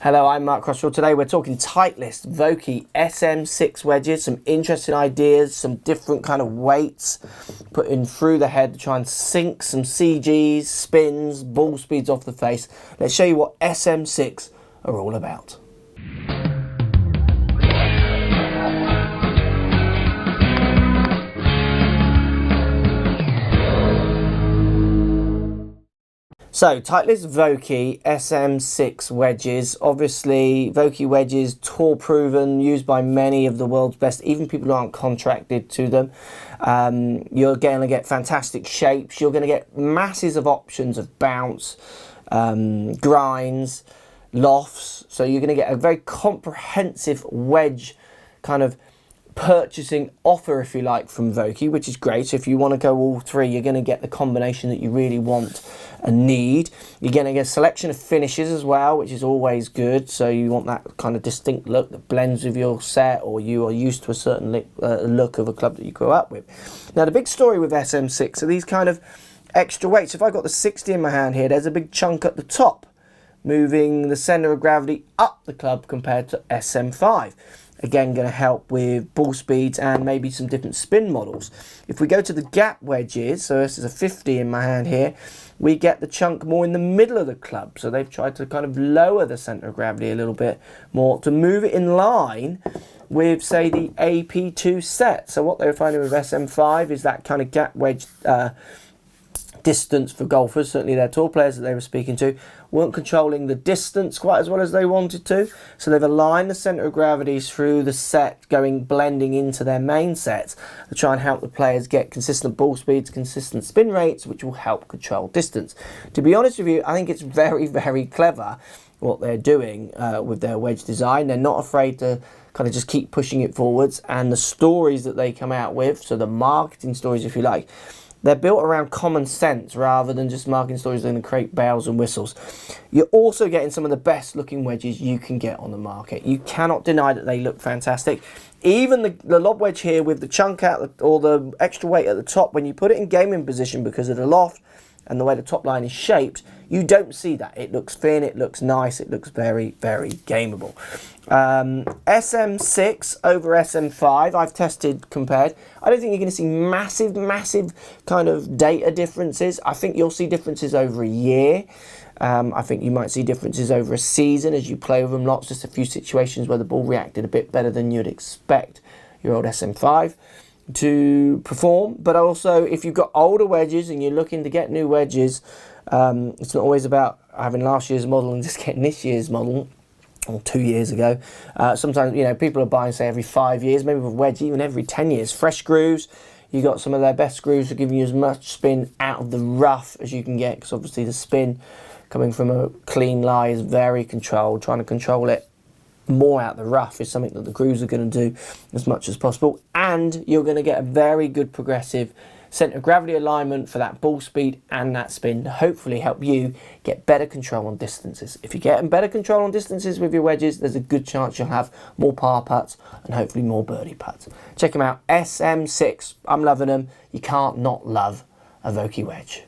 Hello, I'm Mark Crossfield. Today we're talking Titleist Vokey SM6 wedges, some interesting ideas, some different kind of weights put in through the head to try and sink some CGs, spins, ball speeds off the face. Let's show you what SM6 are all about. So, Titleist Vokey SM6 wedges. Obviously, Vokey wedges, tour proven, used by many of the world's best, even people who aren't contracted to them. You're going to get fantastic shapes. You're going to get masses of options of bounce, grinds, lofts. So you're going to get a very comprehensive wedge kind of purchasing offer, if you like, from Vokey, which is great. So if you want to go all three, you're going to get the combination that you really want and need. You're going to get a selection of finishes as well, which is always good. So you want that kind of distinct look that blends with your set, or you are used to a certain look of a club that you grew up with. Now, the big story with SM6 are these kind of extra weights. If I've got the 60 in my hand here, there's a big chunk at the top, moving the center of gravity up the club compared to SM5. Again, going to help with ball speeds and maybe some different spin models. If we go to the gap wedges, so this is a 50 in my hand here, we get the chunk more in the middle of the club. So they've tried to kind of lower the center of gravity a little bit more to move it in line with, say, the AP2 set. So what they were finding with SM5 is that kind of gap wedge distance for golfers, certainly their tour players that they were speaking to, weren't controlling the distance quite as well as they wanted to. So they've aligned the center of gravities through the set, blending into their main sets to try and help the players get consistent ball speeds, consistent spin rates, which will help control distance. To be honest with you, I think it's very, very clever what they're doing with their wedge design. They're not afraid to kind of just keep pushing it forwards, and the stories that they come out with, so the marketing stories, if you like, they're built around common sense rather than just marketing stories that are going to create bells and whistles. You're also getting some of the best looking wedges you can get on the market. You cannot deny that they look fantastic. Even the lob wedge here with the chunk out or the extra weight at the top, when you put it in gaming position because of the loft and the way the top line is shaped, you don't see that. It looks thin, it looks nice, it looks very, very gameable. SM6 over SM5, I've tested, compared. I don't think you're going to see massive kind of data differences. I think you'll see differences over a year. I think you might see differences over a season as you play with them lots, just a few situations where the ball reacted a bit better than you'd expect your old SM5 to perform. But also, if you've got older wedges and you're looking to get new wedges, it's not always about having last year's model and just getting this year's model, or 2 years ago. Sometimes, you know, people are buying, say, every 5 years, maybe with wedge even every 10 years. Fresh grooves, you got some of their best grooves are giving you as much spin out of the rough as you can get, because obviously the spin coming from a clean lie is very controlled. Trying to control it more out the rough is something that the grooves are going to do as much as possible, and you're going to get a very good progressive center of gravity alignment for that ball speed and that spin to hopefully help you get better control on distances. If you're getting better control on distances with your wedges, there's a good chance you'll have more par putts and hopefully more birdie putts. Check them out, SM6. I'm loving them. You can't not love a Vokey wedge.